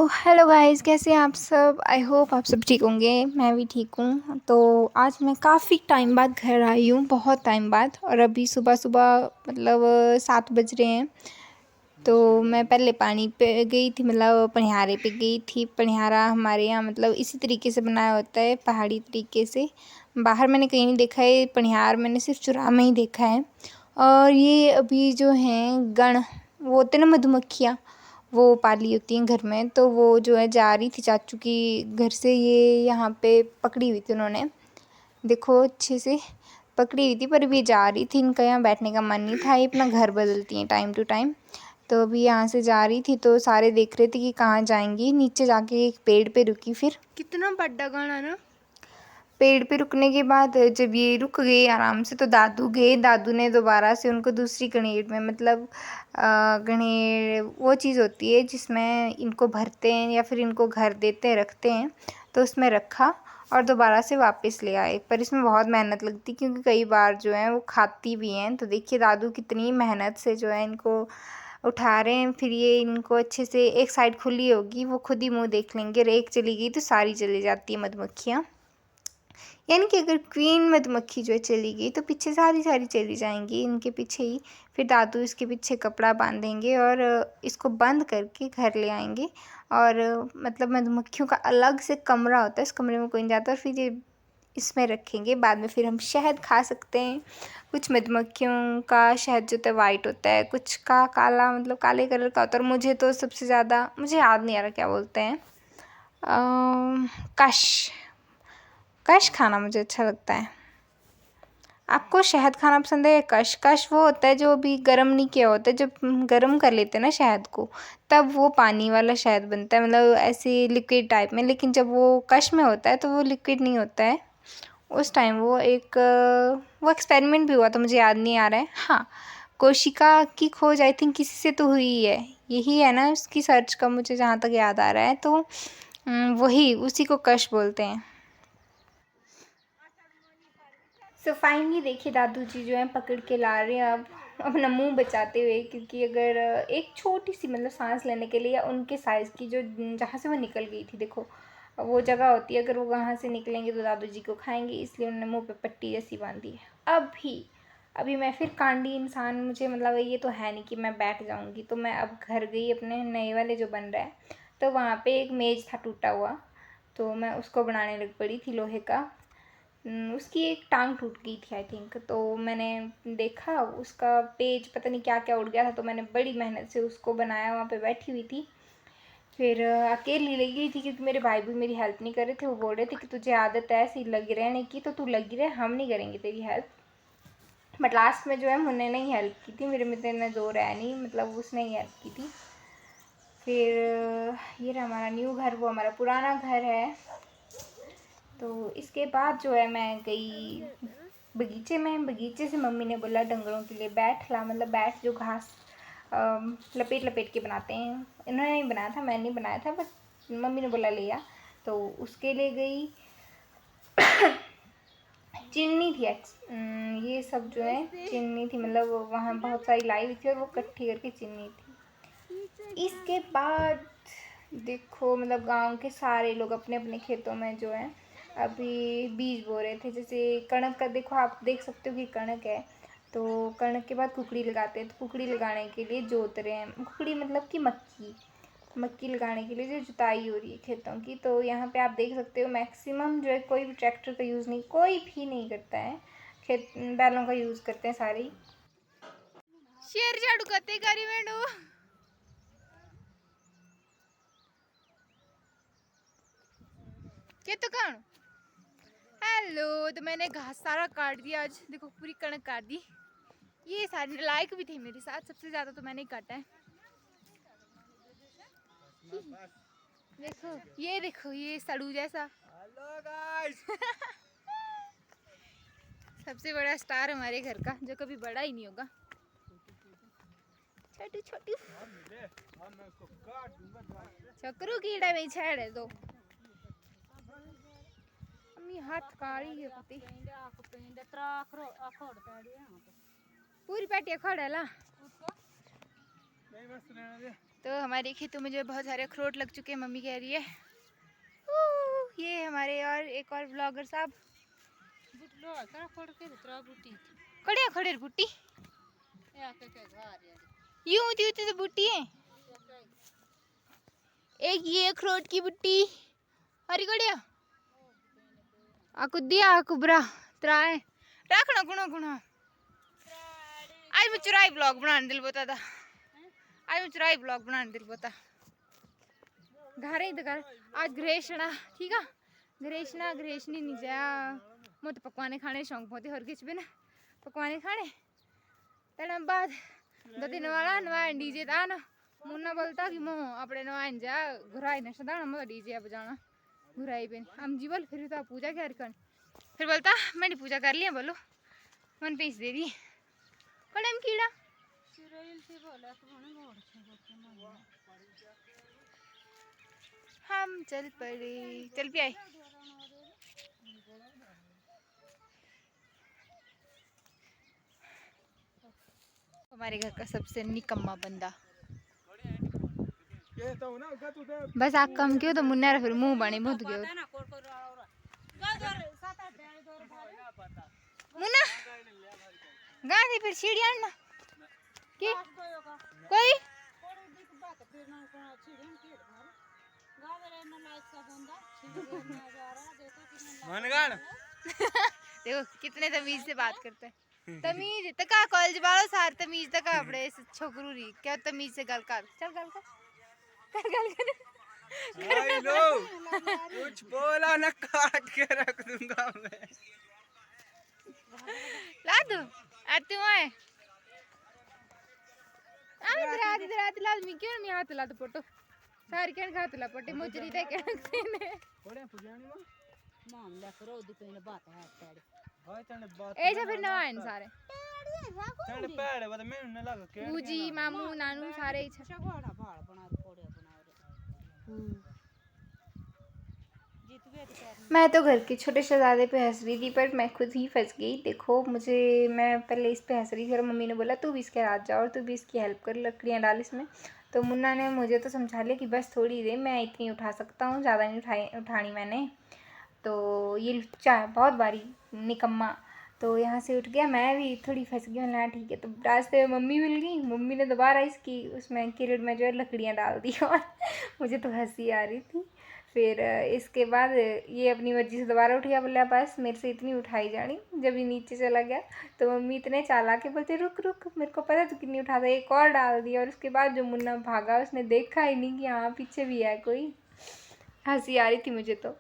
Hello guys, कैसे हैं आप सब। आई होप आप सब ठीक होंगे। मैं भी ठीक हूँ। तो आज मैं काफ़ी टाइम बाद घर आई हूँ, बहुत टाइम बाद। और अभी सुबह सुबह मतलब 7 बज रहे हैं। तो मैं पहले पानी पे गई थी, मतलब पनिहारे पे गई थी। पनिहारा हमारे यहाँ मतलब इसी तरीके से बनाया होता है, पहाड़ी तरीके से। बाहर मैंने कहीं नहीं देखा है पनिहार, मैंने सिर्फ चुराह में ही देखा है। और ये अभी जो हैं गण, वो होते हैं ना मधुमक्खियाँ, वो पाली होती हैं घर में। तो वो जो है जा रही थी चाचू की घर से, ये यहाँ पे पकड़ी हुई थी उन्होंने, देखो अच्छे से पकड़ी हुई थी। पर अभी जा रही थी, इनका यहाँ बैठने का मन नहीं था, ये अपना घर बदलती हैं टाइम टू टाइम। तो अभी यहाँ से जा रही थी तो सारे देख रहे थे कि कहाँ जाएंगी। नीचे जाके एक पेड़ पे रुकी, फिर कितना बड़ा गाना ना। पेड़ पे रुकने के बाद जब ये रुक गए आराम से, तो दादू गए। दादू ने दोबारा से उनको दूसरी गणेड़ में, मतलब गणेड़ वो चीज़ होती है जिसमें इनको भरते हैं या फिर इनको घर देते हैं, रखते हैं, तो उसमें रखा और दोबारा से वापस ले आए। पर इसमें बहुत मेहनत लगती, क्योंकि कई बार जो है वो खाती भी हैं। तो देखिए दादू कितनी मेहनत से जो है इनको उठा रहे हैं। फिर ये इनको अच्छे से, एक साइड खुली होगी वो खुद ही मुँह देख लेंगे, और एक चली गई तो सारी चली जाती है मधुमक्खियाँ। यानी कि अगर क्वीन मधुमक्खी जो है चली गई तो पीछे सारी सारी चली जाएंगी इनके पीछे ही। फिर दादू इसके पीछे कपड़ा बांधेंगे और इसको बंद करके घर ले आएंगे। और मतलब मधुमक्खियों का अलग से कमरा होता है, इस कमरे में कोई नहीं जाता। और फिर ये इसमें रखेंगे, बाद में फिर हम शहद खा सकते हैं। कुछ मधुमक्खियों का शहद जो होता है वाइट होता है, कुछ का काला, मतलब काले कलर का होता है। और मुझे तो सबसे ज़्यादा, मुझे याद नहीं आ रहा क्या बोलते हैं, कश, कश खाना मुझे अच्छा लगता है। आपको शहद खाना पसंद है या कश? कश वो होता है जो अभी गर्म नहीं किया होता है, जब गर्म कर लेते हैं ना शहद को, तब वो पानी वाला शहद बनता है, मतलब ऐसे लिक्विड टाइप में। लेकिन जब वो कश में होता है तो वो लिक्विड नहीं होता है। उस टाइम वो एक वो एक्सपेरिमेंट भी हुआ था, मुझे याद नहीं आ रहा है। हाँ, कोशिका की खोज आई थिंक किसी से तो हुई है, यही है ना उसकी सर्च का, मुझे जहाँ तक याद आ रहा है। तो वही, उसी को कश बोलते हैं। सो फाइनली देखिए दादू जी जो है पकड़ के ला रहे हैं अब अपना मुंह बचाते हुए, क्योंकि अगर एक छोटी सी मतलब सांस लेने के लिए, या उनके साइज़ की जो, जहाँ से वो निकल गई थी, देखो वो जगह होती है, अगर वो वहाँ से निकलेंगे तो दादू जी को खाएंगे, इसलिए उन्होंने मुंह पे पट्टी जैसी बांधी है। अभी मैं फिर कांडी इंसान, मुझे मतलब ये तो है नहीं कि मैं बैठ जाऊँगी। तो मैं अब घर गई अपने नए वाले जो बन रहा है, तो वहाँ पे एक मेज़ था टूटा हुआ, तो मैं उसको बनाने लग पड़ी थी, लोहे का। उसकी एक टांग टूट गई थी आई थिंक। तो मैंने देखा उसका पेज पता नहीं क्या क्या उड़ गया था, तो मैंने बड़ी मेहनत से उसको बनाया, वहाँ पे बैठी हुई थी। फिर अकेली लगी हुई थी, क्योंकि मेरे भाई भी मेरी हेल्प नहीं कर रहे थे। वो बोल रहे थे कि तुझे आदत है ऐसी लगी रहने की, तो तू लगी रहे, हम नहीं करेंगे तेरी हेल्प। बट लास्ट में जो है मुन्ने ने ही हेल्प की थी, मेरे में तो इतना जोर है नहीं, मतलब उसने ही हेल्प की थी। फिर ये रहा हमारा न्यू घर, वो हमारा पुराना घर है। तो इसके बाद जो है मैं गई बगीचे में। बगीचे से मम्मी ने बोला डंगरों के लिए बैठ ला, मतलब बैठ जो घास लपेट लपेट के बनाते हैं। इन्होंने नहीं बनाया था, मैंने नहीं बनाया था, बस मम्मी ने बोला ले आ, तो उसके लिए गई। चिन्नी थी ये सब जो है चिन्नी थी, मतलब वहाँ बहुत सारी लाई हुई थी और वो इकट्ठी करके चिन्नी थी। इसके बाद देखो मतलब गांव के सारे लोग अपने अपने खेतों में जो है अभी बीज बो रहे थे। जैसे कणक का देखो, आप देख सकते हो कि कणक है, तो कणक के बाद कुकड़ी लगाते हैं। तो कुकड़ी लगाने के लिए जोत रहे हैं, कुकड़ी मतलब कि मक्की, मक्की लगाने के लिए जो जुताई हो रही है खेतों की। तो यहाँ पे आप देख सकते हो मैक्सिमम जो है कोई भी ट्रैक्टर का यूज़ नहीं, कोई भी नहीं करता है, खेत बैलों का यूज़ करते हैं सारे। शेर झाड़ू करते करी मैंडू के तो कौन। हेलो, तो मैंने घास सारा काट दिया आज, देखो पूरी कणक काट दी। ये सारे लायक भी थे मेरे साथ, सबसे ज्यादा तो मैंने ही काटा है। देखो ये सड़ू जैसा। Hello guys. सबसे बड़ा स्टार हमारे घर का, जो कभी बड़ा ही नहीं होगा, छोटू छोटू चक्रू कीड़ा में छेड़ है। तो अम्मी हाथ काली है पति पूरी पेटी खड़ा ला। तो हमारे खेतों में जो बहुत सारे अखरोट लग चुके हैं, मम्मी कह रही है। ये हमारे और एक और ब्लॉगर साहब खड़े खड़े बुट्टी यूं तो बुट्टी है। एक ये अखरोट की बुट्टी हरी कड़िया आकु दिया कुबरा त्राए रखना गुणा गुणा। आज मैं चुराई ब्लॉग बनाने दिल बता था। आज मैं चुराई ब्लॉग बनाने दिल बता घर ही तो घर आज ग्रेशना ठीक है। ग्रेशना ग्रेशनी नहीं जा मुझे तो पकवाने खाने शौक बहुत हर किच भी ना पकवाने खाने तेना बाद 2 दिन वाला नवाए डीजे था ना मुन्ना बोलता कि मुँह अपने नवाए जा घुराई न सदा ना डीजे बजाना घुराई पे हम जी बोल फिर तो पूजा क्या कर फिर बोलता मैंने पूजा कर लिया बोलो मन पे दे दी कड़े में कीड़ा हम चल पड़े चल भी आए। हमारे घर का सबसे निकम्मा बंदा बस आग कम क्यों तो मुन्ना फिर मुंह बने बहुत गयो मुन्ना गांधी फिर सीढ़ियां ना की कोई देखो कितने तमीज से बात करता है। तमीज तका कॉलेज वालों सार तमीज तका अपने छोकरू री क्या तमीज से गल कर चल गल कर गल कर लो कुछ बोला ना काट के रख दूंगा मैं। ला दो आते हुए इधर आते ला मी क्यों नहीं हाथ ला तो फोटो सारी क्या खाते ला पट्टी मोचरी ते क्या ने थोड़े पुजानी में मामला करो दुकान बात है तेरे भाई तने बात ए जा फिर नवा इन सारे तने पैड़ बता मैं न लगा के पूजी मामू नानू सारे ही अच्छा घोड़ा भाड़ बना फोड़े बना जीत गए तो मैं तो घर के छोटे शहजादे पे हंस रही थी पर मैं खुद ही फंस गई। देखो मुझे मैं पहले इस पे हंस रही थी और मम्मी ने बोला तू भी इसके हाथ जा और तू भी इसकी हेल्प कर लकड़ियाँ डाल इसमें। तो मुन्ना ने मुझे तो समझा लिया कि बस थोड़ी दे मैं इतनी उठा सकता हूँ ज़्यादा नहीं उठानी मैंने। तो ये चाय बहुत बारी निकम्मा तो यहाँ से उठ गया मैं भी थोड़ी फंस गई। ना ठीक है तो रास्ते में मम्मी मिल गई। मम्मी ने दोबारा इसकी उसमें किरण में जो है लकड़ियाँ डाल दी और मुझे तो हंसी आ रही थी। फिर इसके बाद ये अपनी मर्ज़ी से दोबारा उठ गया बोला बस मेरे से इतनी उठाई जानी। जब ये नीचे चला गया तो मम्मी इतने चालाक के बोलते रुक रुक मेरे को पता तू कितनी उठाता है एक और डाल दिया। और उसके बाद जो मुन्ना भागा उसने देखा ही नहीं कि हाँ पीछे भी है कोई। हंसी आ रही थी मुझे तो।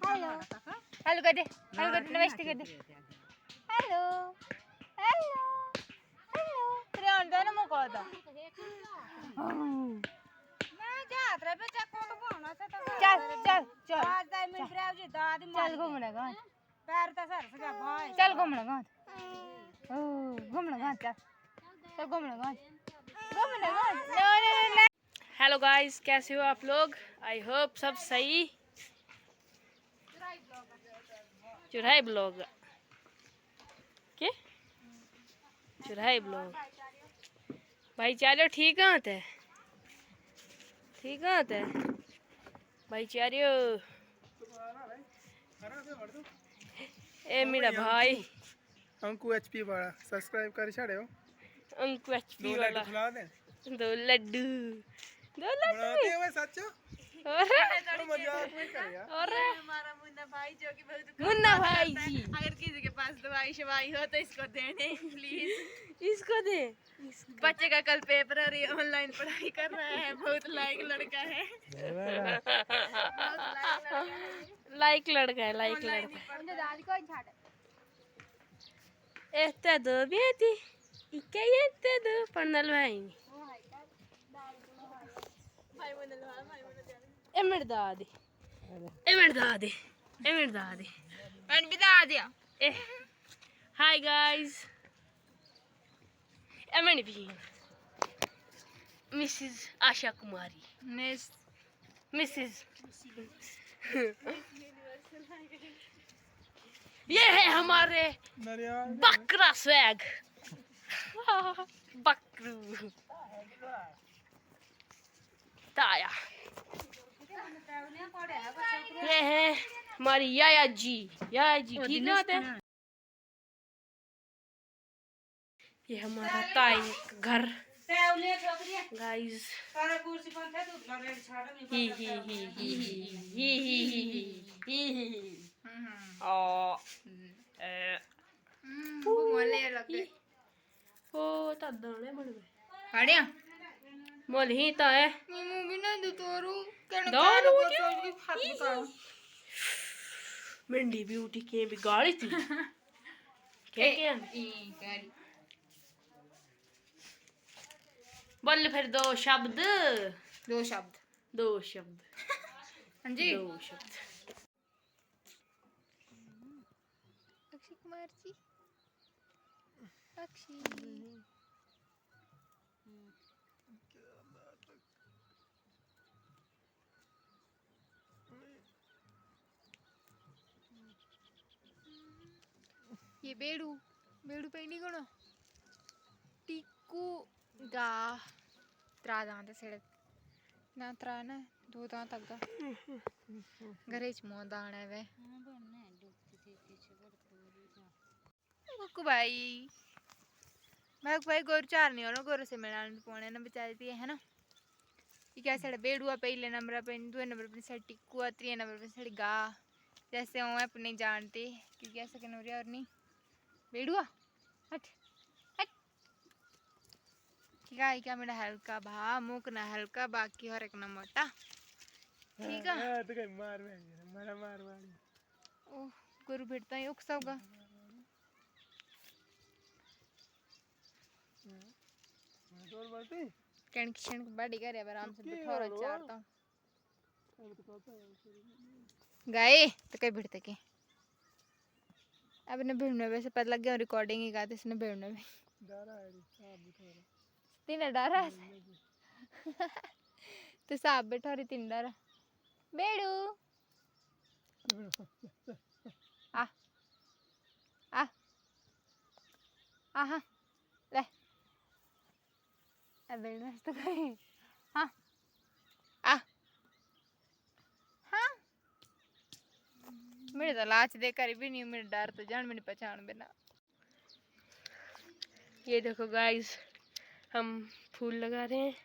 हेलो हेलो कर दे नमस्ते कर दे हेलो हेलो हेलो तेरे आंदा ना मौका था मैं जा रहा पे चेक को होना से तो चल चल चल आज दाई मेरी ब्राउ जी दादी चल घूमने गा पैर तो सर से भाई चल घूमने गा ओ घूमने गा चल घूमने गा नो। हेलो गाइस कैसे हो आप लोग। आई होप सब सही। चुराई ब्लॉग के चुराई ब्लॉग भाई चारियो ठीक है भाई चारियो ए मेरा भाई अंकु एचपी वाला सब्सक्राइब कर छड़े हो अंकु एचपी वाला खिला दे दो लड्डू बनाते हुए सच और मजाक नहीं कर यार। और हमारा मुन्ना भाई जो कि बहुत मुन्ना भाई जी अगर किसी के पास दवाई शवाई हो तो इसको देने प्लीज। इसको दे बच्चे का कल पेपर और ये ऑनलाइन पढ़ाई कर रहा है बहुत लाइक लड़का है लाइक लड़का है लाइक लड़का एते दो बेटी इके एते दो पन्नल भाई एमर दादी मैंने बिता दिया। हाय गाइस एमन भी मिसेस आशा कुमारी मिसेस ये है हमारे बकरा स्वैग। बकरू ताया। ये है हमारी याया जी। याया जी ठीक ना होते हैं। ये हमारा ताई का घर गाइस। वो मोले लगे ओ तदने बन गए हड़िया मोल ही ता है मम्मी भी ना दो तोरू कहने दारू को क्या? सोच के हाथ बताओ मिंडी ब्यूटी के बिगाड़ी थी क्या करी बोल फिर दो शब्द। दो शब्द हाँ जी दो शब्द। अक्षय कुमार जी अक्षय ये बेड़ू बेड़ू पे नहीं गुणो टिक्कू गा त्रा दांत सड़क ना त्रा ना दो दांत अग्गा घरे च मोह दाना है वे कुकू भाई भाई गोर चार नहीं होना गोर से मिलान पौने ना बेचारी थी है ना ये क्या सड़ा बेड़ुआ पहले नंबर पे दूसरे नंबर पे सड़ी टिक्कुआ तीसरे नंबर पे सड़ी गा जैसे हूँ अपने जानते क्योंकि ऐसा कहना और नहीं बेड़ुआ हट हट गाय क्या मेरा हल्का भा मुक ना हल्का बाकी हर एक ना मोटा ठीक है तो कहीं मार मार ओह गुरु भेटता ही उकसा होगा जोर बढ़ती कण किशन बड़ी करे आराम से बिठौरा चारता हूँ गाय तो कहीं भिड़ते के अब ने भिड़ने वैसे पता लग गया रिकॉर्डिंग ही गाते इसने भिड़ने में तीन डरा तो साहब बैठा रही तीन डरा बेड़ू आ आ आहा ले अब बेड़ू तो कहीं हाँ आ हाँ मेरे तो लाच देखकर भी नहीं मेरे डर तो जान मेरी पहचान बिना ये देखो गाइस हम फूल लगा रहे हैं।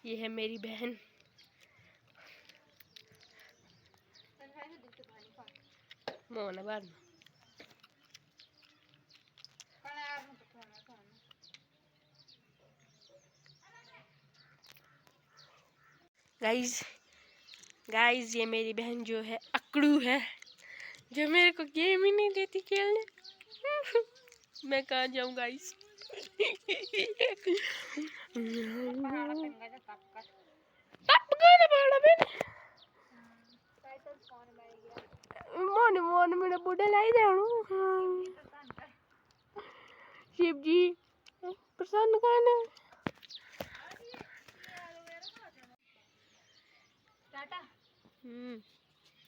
ये है मेरी बहन। मोहन बाद में गाइस ये मेरी बहन जो है अकड़ू है जो मेरे को गेम ही नहीं देती खेलने। मैं कहाँ जाऊँ गाइस। मोन मोन मेरा बुढ़ा लाई जाऊँ शिव जी प्रसन्न खाना टाटा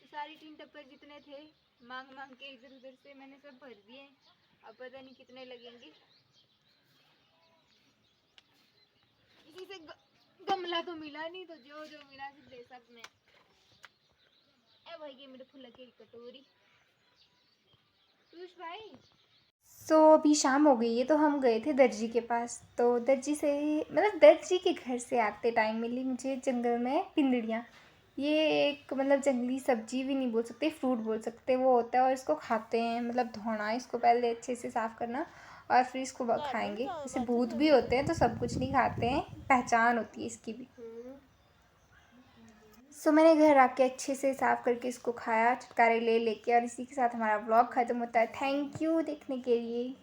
सारी टीन टप्पर जितने थे मांग मांग के इधर उधर से मैंने सब भर दिए अब पता नहीं कितने लगेंगे इसी से गमला तो मिला नहीं तो जो जो मिला सिर्फ दे सकते हैं ए भाई ये मेरे फूल की कटोरी तुष भाई सो अभी शाम हो गई है तो हम गए थे दर्जी के पास। तो दर्जी से मतलब दर्जी के घर से आते टाइम मिली मुझे जंगल में पिंदड़ियाँ। ये एक मतलब जंगली सब्जी भी नहीं बोल सकते फ्रूट बोल सकते वो होता है और इसको खाते हैं मतलब धोना इसको पहले अच्छे से साफ़ करना और फिर इसको खाएंगे। जैसे भूत भी होते हैं तो सब कुछ नहीं खाते हैं पहचान होती है इसकी भी। सो मैंने घर आके अच्छे से साफ़ करके इसको खाया छुटकारे ले लेके और इसी के साथ हमारा व्लॉग ख़त्म होता है। थैंक यू देखने के लिए।